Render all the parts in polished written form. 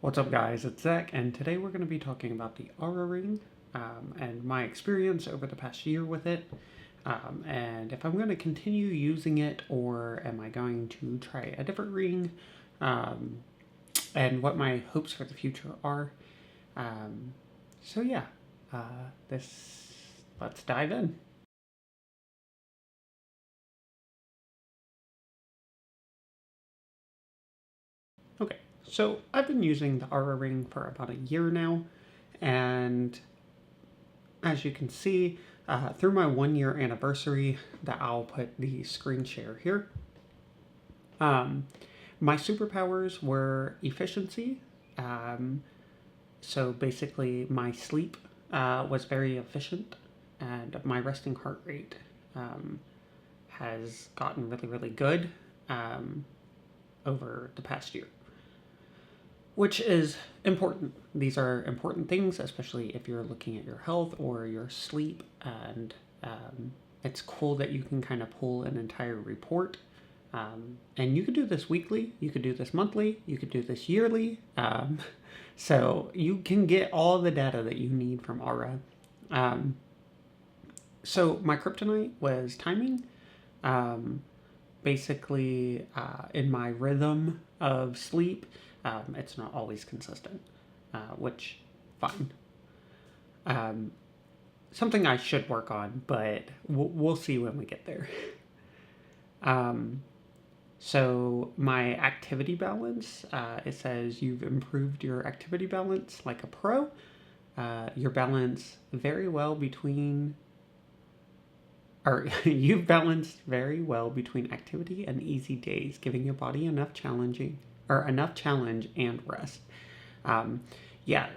What's up guys, it's Zach, and today we're going to be talking about the Oura Ring and my experience over the past year with it, and if I'm going to continue using it or am I going to try a different ring, and what my hopes for the future are. So yeah, let's dive in. Okay, so I've been using the Oura Ring for about a year now, and as you can see, through my 1 year anniversary, that I'll put the screen share here. My superpowers were efficiency. Um, so basically, my sleep was very efficient, and my resting heart rate um, has gotten really, really good um, over the past year, which is important. These are important things, especially if you're looking at your health or your sleep. And it's cool that you can kind of pull an entire report. And you could do this weekly, you could do this monthly, you could do this yearly. So you can get all the data that you need from Aura. Um, so my kryptonite was timing. Um, Basically, in my rhythm of sleep, it's not always consistent, which fine. Um, Something I should work on, but we'll see when we get there. Um, so my activity balance, it says you've improved your activity balance like a pro. Your balance very well between or you've balanced very well between activity and easy days, giving your body enough challenge and rest. Um, yeah,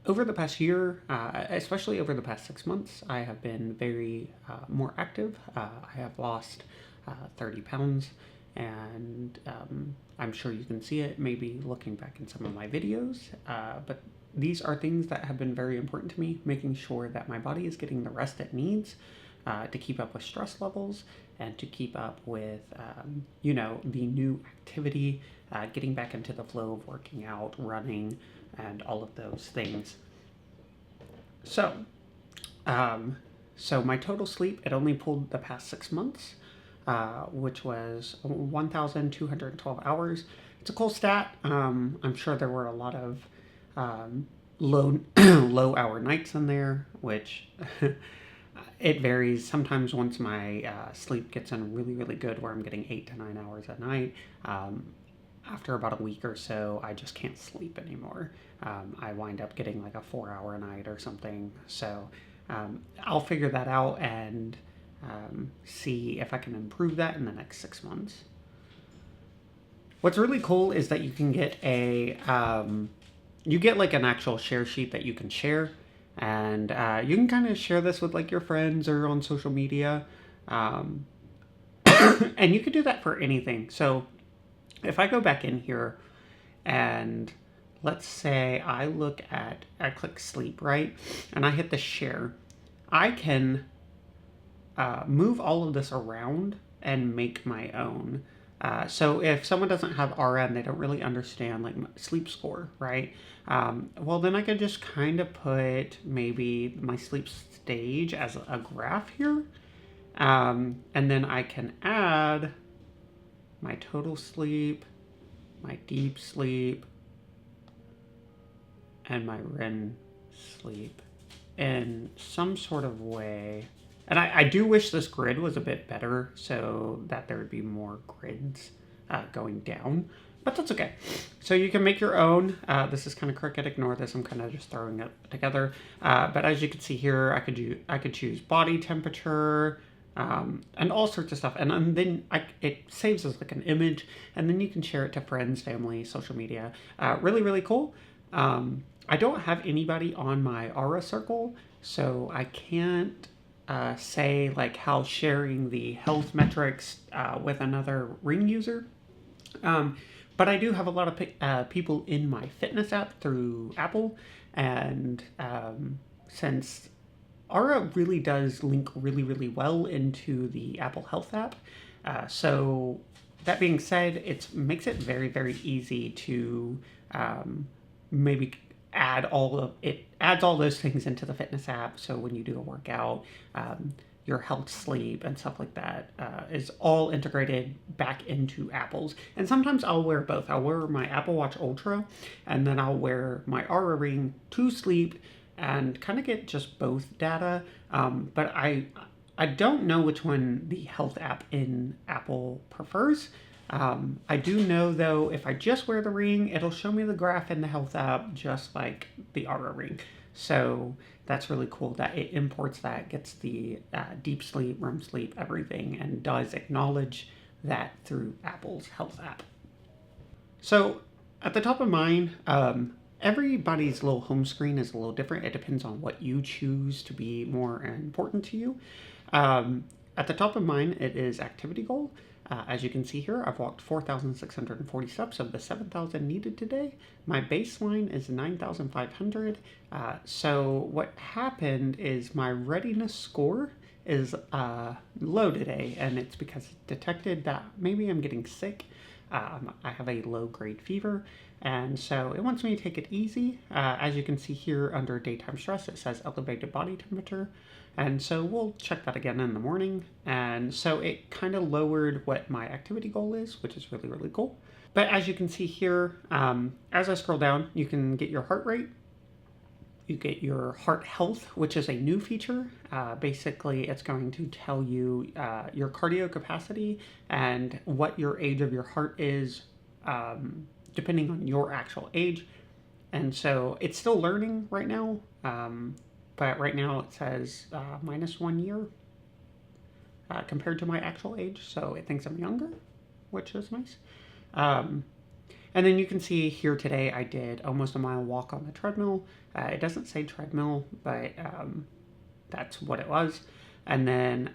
over the past year, especially over the past 6 months, I have been very more active. I have lost 30 pounds, and I'm sure you can see it maybe looking back in some of my videos. But these are things that have been very important to me, making sure that my body is getting the rest it needs to keep up with stress levels and to keep up with, the new activity, getting back into the flow of working out, running, and all of those things. So, um, so my total sleep, it only pulled the past 6 months, which was 1,212 hours. It's a cool stat. I'm sure there were a lot of low low hour nights in there, which it varies. Sometimes once my sleep gets in really, really good, where I'm getting 8 to 9 hours a night, after about a week or so, I just can't sleep anymore. I wind up getting like a 4 hour night or something. So I'll figure that out and see if I can improve that in the next 6 months. What's really cool is that you can get you get like an actual share sheet that you can share, and you can kind of share this with like your friends or on social media, um, and you could do that for anything. So if I go back in here and let's say I click sleep, right? And I hit the share, I can move all of this around and make my own. So if someone doesn't have Aura and they don't really understand like sleep score, right? Well, then I could just kind of put maybe my sleep stage as a graph here. And then I can add my total sleep, my deep sleep, and my REM sleep in some sort of way. And I do wish this grid was a bit better so that there would be more grids going down, but that's okay. So you can make your own. This is kind of crooked, ignore this, I'm kind of just throwing it together. But as you can see here, I could choose body temperature, and all sorts of stuff. And then it saves as like an image, and then you can share it to friends, family, social media. Really, really cool. I don't have anybody on my Aura circle, so I can't say like how sharing the health metrics with another ring user. But I do have a lot of people in my fitness app through Apple, and since Aura really does link really, really well into the Apple Health app, so that being said, it makes it very, very easy to maybe adds all those things into the fitness app. So when you do a workout, your health, sleep, and stuff like that is all integrated back into Apple's. And sometimes I'll wear both. I'll wear my Apple Watch Ultra, and then I'll wear my Oura Ring to sleep and kind of get just both data. But I don't know which one the health app in Apple prefers. I do know though, if I just wear the ring, it'll show me the graph in the health app just like the Oura Ring. So that's really cool that it imports that, gets the deep sleep, REM sleep, everything, and does acknowledge that through Apple's health app. So at the top of mine, everybody's little home screen is a little different. It depends on what you choose to be more important to you. At the top of mine, it is activity goal. As you can see here, I've walked 4,640 steps of the 7,000 needed today. My baseline is 9,500. So what happened is my readiness score is low today, and it's because it detected that maybe I'm getting sick. I have a low-grade fever, and so it wants me to take it easy. As you can see here under daytime stress, it says elevated body temperature. And so we'll check that again in the morning. And so it kind of lowered what my activity goal is, which is really, really cool. But as you can see here, as I scroll down, you can get your heart rate. You get your heart health, which is a new feature. Basically, it's going to tell you your cardio capacity and what your age of your heart is, depending on your actual age. And so it's still learning right now. But right now it says minus 1 year compared to my actual age. So it thinks I'm younger, which is nice. And then you can see here today I did almost a mile walk on the treadmill. It doesn't say treadmill, but that's what it was. And then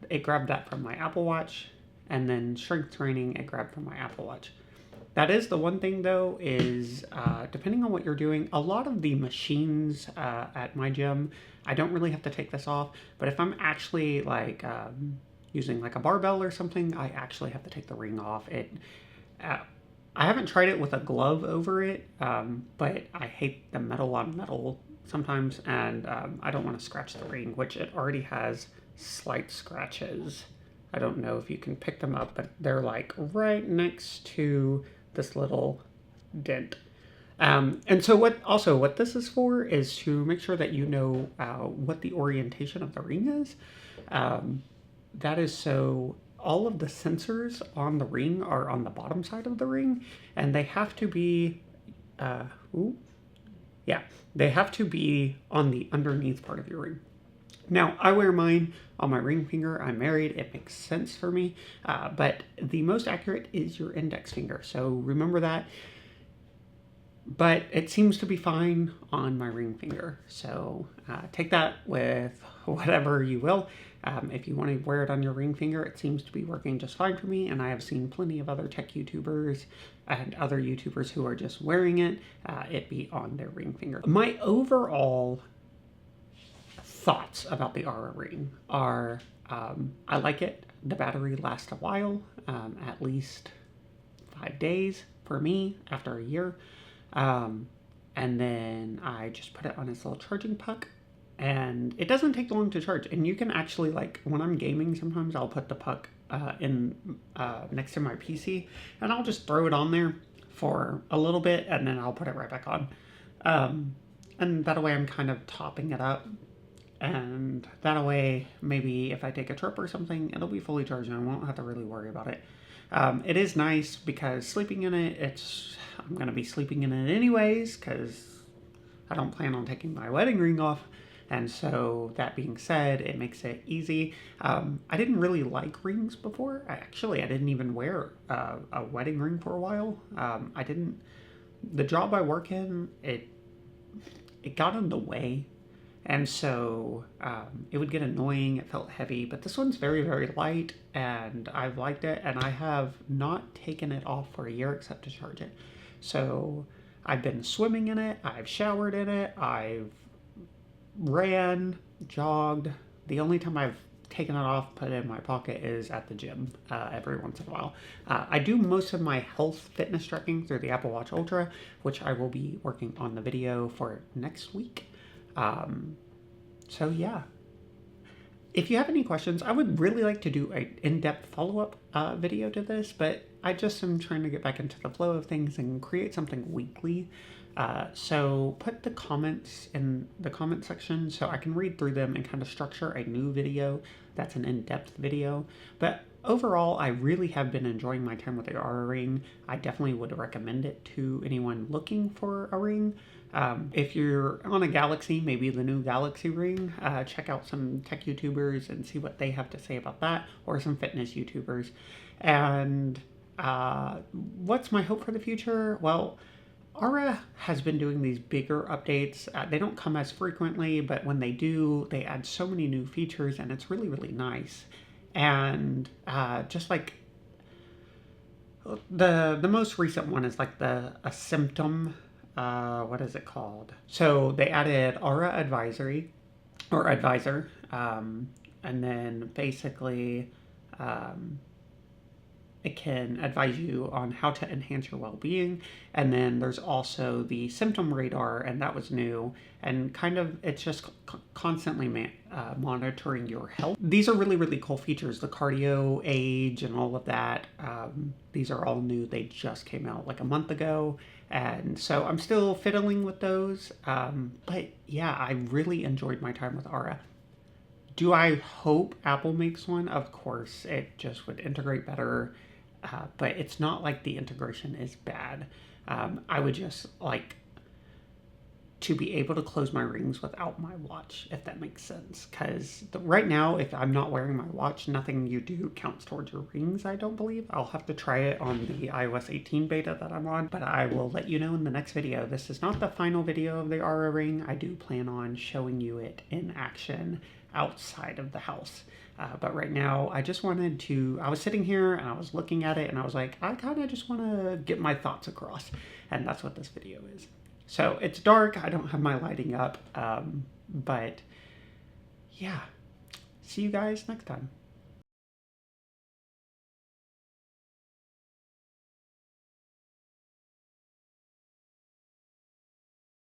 it grabbed that from my Apple Watch. And then strength training, it grabbed from my Apple Watch. That is the one thing though, is depending on what you're doing, a lot of the machines at my gym, I don't really have to take this off, but if I'm actually like using like a barbell or something, I actually have to take the ring off. I haven't tried it with a glove over it, but I hate the metal on metal sometimes, and I don't want to scratch the ring, which it already has slight scratches. I don't know if you can pick them up, but they're like right next to this little dent. And so what this is for is to make sure that you know what the orientation of the ring is. That is so all of the sensors on the ring are on the bottom side of the ring, and they have to be, they have to be on the underneath part of your ring. Now, I wear mine on my ring finger. I'm married. It makes sense for me. But the most accurate is your index finger. So remember that. But it seems to be fine on my ring finger. So take that with whatever you will. If you want to wear it on your ring finger, it seems to be working just fine for me. And I have seen plenty of other tech YouTubers and other YouTubers who are just wearing it be on their ring finger. My overall thoughts about the Oura Ring are I like it. The battery lasts a while, at least 5 days for me after a year. And then I just put it on its little charging puck, and it doesn't take long to charge. And you can actually, like, when I'm gaming, sometimes I'll put the puck in next to my PC, and I'll just throw it on there for a little bit, and then I'll put it right back on. And that way I'm kind of topping it up. And that way, maybe if I take a trip or something, it'll be fully charged and I won't have to really worry about it. It is nice because sleeping in it, I'm going to be sleeping in it anyways because I don't plan on taking my wedding ring off. And so that being said, it makes it easy. I didn't really like rings before. I didn't even wear a wedding ring for a while. The job I work in, it got in the way. And so it would get annoying. It felt heavy, but this one's very, very light, and I've liked it. And I have not taken it off for a year except to charge it. So I've been swimming in it. I've showered in it. I've ran, jogged. The only time I've taken it off, put it in my pocket is at the gym every once in a while. I do most of my health fitness tracking through the Apple Watch Ultra, which I will be working on the video for next week. So yeah. If you have any questions, I would really like to do an in-depth follow-up video to this, but I just am trying to get back into the flow of things and create something weekly. So put the comments in the comment section so I can read through them and kind of structure a new video that's an in-depth video. But overall, I really have been enjoying my time with the Oura Ring. I definitely would recommend it to anyone looking for a ring. If you're on a Galaxy, maybe the new Galaxy Ring, check out some tech YouTubers and see what they have to say about that, or some fitness YouTubers. And what's my hope for the future? Well, Oura has been doing these bigger updates. They don't come as frequently, but when they do, they add so many new features, and it's really, really nice. And just like the most recent one is like a symptom. What is it called? So they added Aura Advisory or Advisor, and then basically it can advise you on how to enhance your well-being. And then there's also the symptom radar, and that was new, and kind of it's just constantly monitoring your health. These are really, really cool features, the cardio age and all of that. These are all new. They just came out like a month ago, and so I'm still fiddling with those. But yeah, I really enjoyed my time with Aura. Do I hope Apple makes one? Of course, it just would integrate better. But it's not like the integration is bad. I would just like to be able to close my rings without my watch, if that makes sense. Because right now, if I'm not wearing my watch, nothing you do counts towards your rings, I don't believe. I'll have to try it on the iOS 18 beta that I'm on, but I will let you know in the next video. This is not the final video of the Oura Ring. I do plan on showing you it in action outside of the house. But right now, I just wanted to, I was sitting here and I was looking at it and I was like, I kind of just want to get my thoughts across. And that's what this video is. So it's dark, I don't have my lighting up, but yeah, see you guys next time.